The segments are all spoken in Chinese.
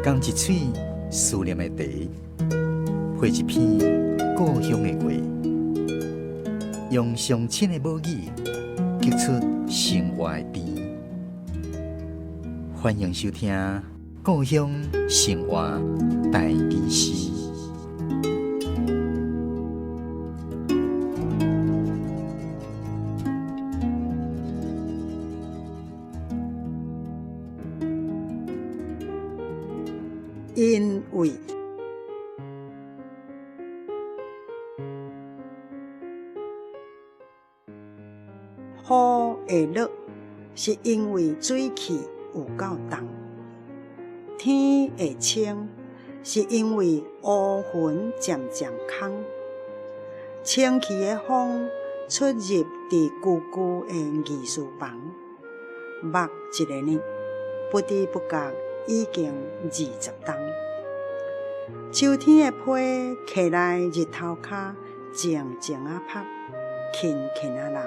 讲一嘴思念的茶，配一片故乡的话，用上亲的母语激出生活的甜。欢迎收听《故乡生活台语诗》。因为雨会落，是因为水气有够重；天会清，是因为乌云渐渐空。清气的风出入伫旧旧的艺术房，目一个呢，不知不觉已经20冬。秋天的被徛在日头下，静静啊拍，轻轻啊人。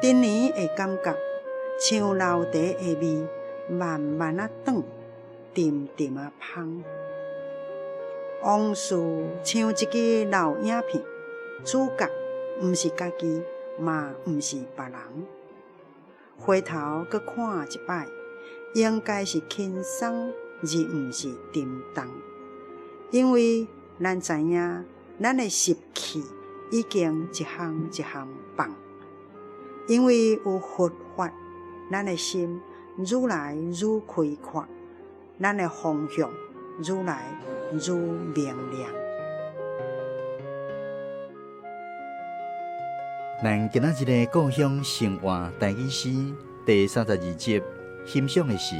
今年的感觉，像老茶的味，慢慢啊转，沉沉啊芳。往事像一支老影片，主角毋是家己，嘛毋是别人。回头搁看一摆，应该是轻松，而毋是沉重。因为咱知影，咱的习气已经一项一项放。因为有佛法，咱的心愈来愈开阔，咱的方向愈来愈明亮。咱今仔日的故乡生活台语诗第32集，欣赏的是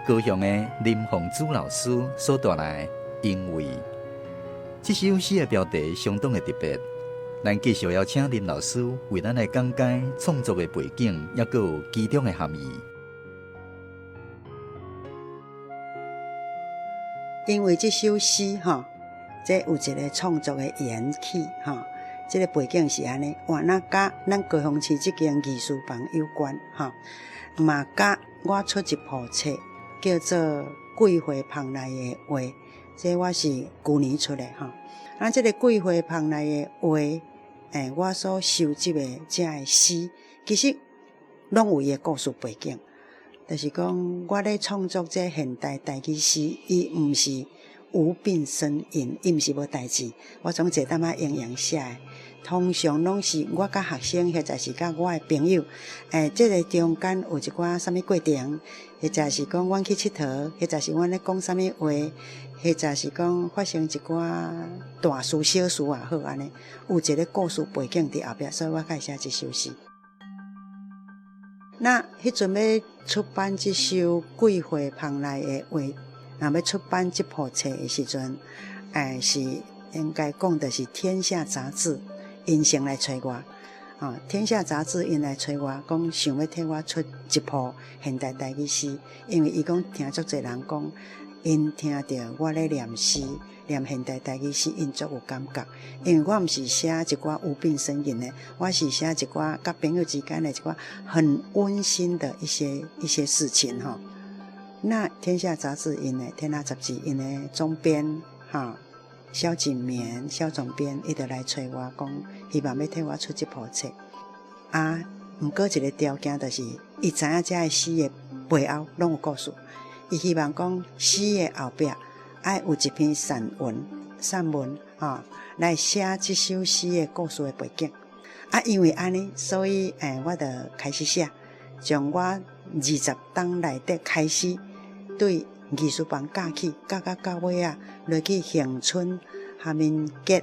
高雄的林凤珠老师所带来的因为。这首诗的标题相当的特别，咱继续邀请林老师为咱来讲解创作的背景，也佫有其中的含义。因为这首诗这有一个创作的缘起这个背景是安尼，那甲咱高雄市这间艺术房有关嘛甲我出一部册叫做《桂花棚内的话》，这我是去年出的这个桂花棚内的话，我所收集的这的诗，其实拢有伊的故事背景。就是讲，我咧创作这现代台语诗，伊毋是无病呻吟，伊毋是无代志，我总坐踮用用写的。通常拢是我甲学生，或者是甲我的朋友，这个中间有一寡什么过程，或者是讲阮去佚佗，或者是阮咧讲什么话，或者是讲发生一寡大事小事也好安尼，有一个故事背景伫后壁，所以我才写这首诗。那迄阵要出版这首《桂花棚内的话》，若要出版这部册的时阵，是应该讲的是《天下》杂志因先来找我，《天下》杂志因来找我，讲想要替我出一部现代台语诗，因为伊讲听足侪人讲，因听到我咧念诗，念现代台语诗，因足有感觉。因为我毋是写一寡无病呻吟的，我是写一寡甲朋友之间的一寡很温馨的一些事情那《天下》杂志因的《天下》杂志因的总编萧锦绵萧总编伊就来找我讲，希望要替我出这部册毋过一个条件就是伊知影这个诗的背后拢有故事，伊希望讲诗的后壁爱有一篇散文来写这首诗的故事的背景因为安尼，所以我就开始写，从我20冬内底开始对艺术房教起，教到尾落去恒春下面结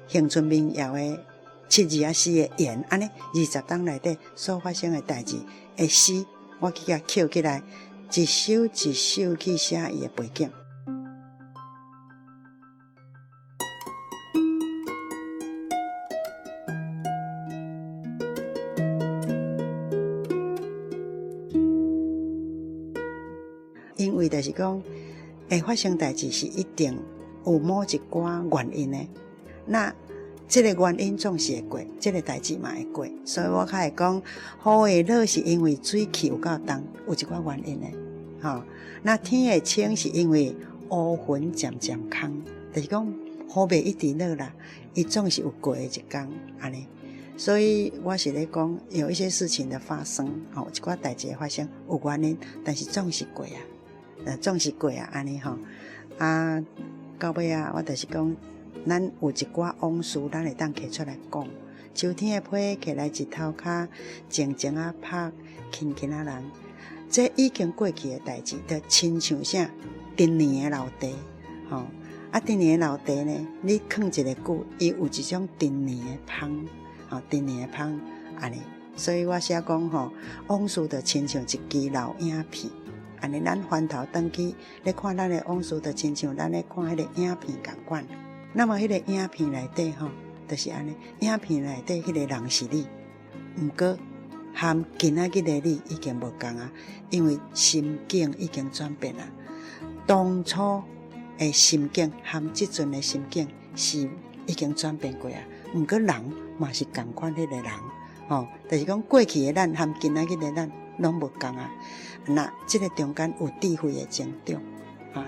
恒春民谣的7字诗的言，安尼20冬内底所发生的代志的诗，我去甲捡起来，一首一首去写伊的背景。因为就是讲，会发生代志是一定有某一寡原因的。那这个原因总是会过，这个代志嘛会过，所以我才会讲，雨会落是因为水气有够重，有一寡原因的那天会清是因为乌云渐渐空，就是讲雨袂一直落啦，伊总是有过一天安尼。所以我是咧讲，有一些事情的发生，一寡代志的发生有原因，但是总是过总是过安尼到尾我就是讲，咱有一寡往事，咱会当摕出来讲。秋天的花摕来日头骹，静静拍，轻轻人。这已经过去的代志，就亲像啥陈年的老茶，陈年的老茶呢，你放一个久，伊有一种陈年的香，陈年的香安尼。所以我写讲往事就亲像一支老影片，安尼咱翻头转去，咧看咱的往事，就亲像咱咧看迄个影片共款。那么迄个影片内底就是安尼，影片内底迄个人是你，毋过和今仔日的你已经无同因为心境已经转变了。当初的心境和即阵的心境是已经转变过毋过人嘛是同款迄个人就是讲过去的咱和今仔日的咱拢无同那即个中间有智慧的成长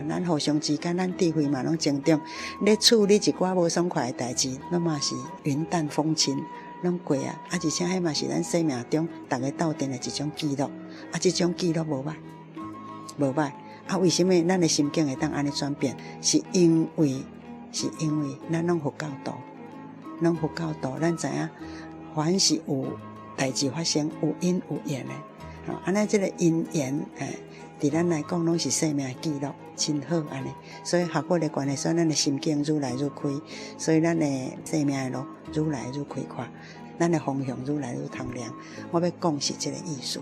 咱互相之间，咱智慧嘛拢成长。咧处理一寡无爽快的代志，咱嘛是云淡风轻，拢过而且迄嘛是咱生命中大家斗阵的一种记录即种记录无歹为什么咱的心境会当安尼转变？是因为咱拢佛教徒，咱知影凡是有代志发生，有因有缘的安尼即个因缘伫咱来讲拢是生命的记录，真好安尼。所以学佛的关系，所以咱的心境愈来愈开，所以咱的生命的路愈来愈开阔，咱的方向愈来愈通亮。我要讲是这个意思。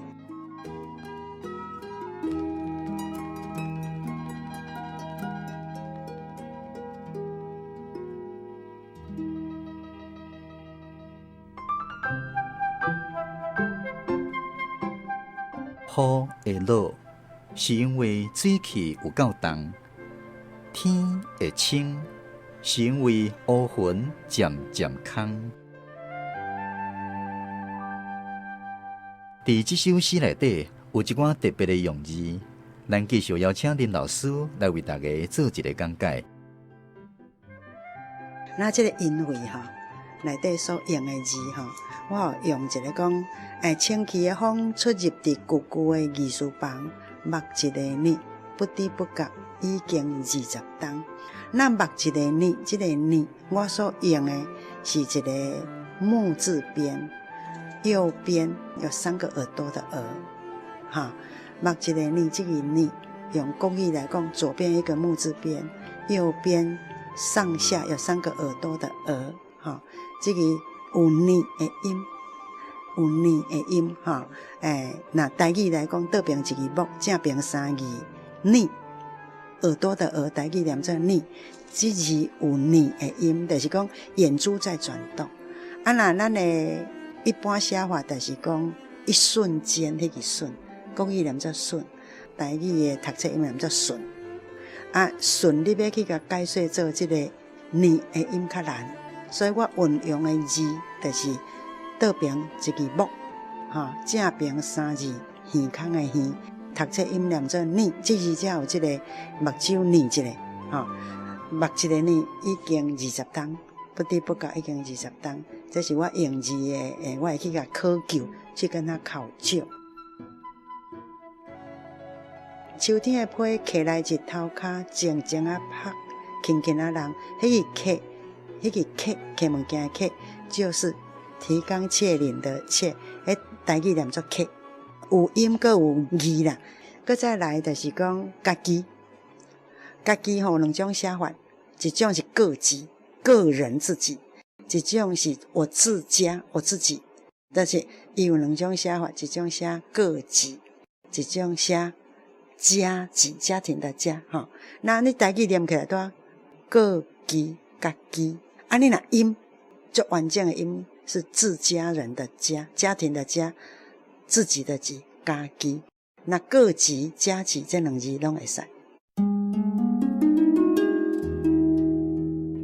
雨会落，是因为水汽有够重；天会清，是因为乌云渐渐空。伫这首诗内底有一寡特别的用字，咱继续邀请林老师来为大家做一个讲解。那这个因为内底所用的字我用一个讲，清气的风出入伫旧旧的艺术房，目一个日，不知不觉已经20冬。那目一个日，这个日我所用的是一个木字边，右边有3个耳朵的耳，目一个日，这个日用国语来讲，左边一个木字边，右边上下有3个耳朵的耳，这个有呢的音，有呢的音那台语来讲，倒边一个木，正边3字呢，耳朵的耳，台语念做呢，这字有呢的音，就是讲眼珠在转动。那咱的一般写法就是讲一瞬间迄个瞬，国语念做瞬，台语的读册音念做顺。顺你要去甲解释做这个呢的音较难。所以我运用的字就是倒边一个木，正边3字耳孔的耳，读册音念做呢，这字才有这个目睭呢一个，目一个呢已经20冬，不知不觉已经20冬。这是我用字的，我会去甲考究，去跟他考究。秋天的花摕来日头骹，静静拍，轻轻人，迄个客物件的客，就是提纲挈领的挈，台语念做客，有音阁有字啦。阁再来就是讲家己两种写法，一种是个己，个人自己；一种是我自家，我自己。但是伊有两种写法，一种写个己，一种写家己，家庭的家那你台语念起来多个己家己。你若音就完整的音是自家人的家，家庭的家，自己的己，家己。那个己、家己这两字拢会使。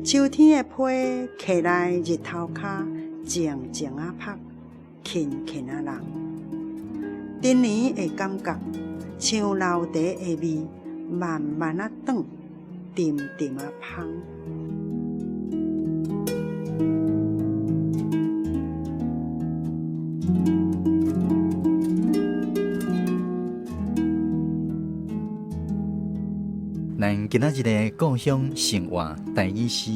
秋天的花摕来日头骹，静静拍，轻轻人。甜甜的感觉，像老茶的味，慢慢啊转，沉沉啊芳。咱今仔日的故乡生活台语诗，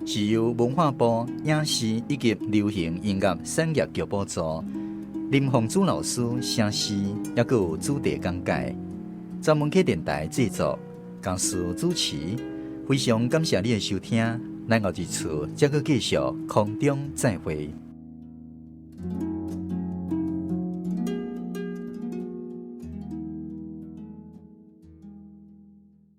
是由文化部影视以及流行音乐产业局补助，林凤珠老师写诗，也佫有主题讲解，专门去电台制作，讲师主持。非常感谢你的收听，咱后一次再佫继续空中再会。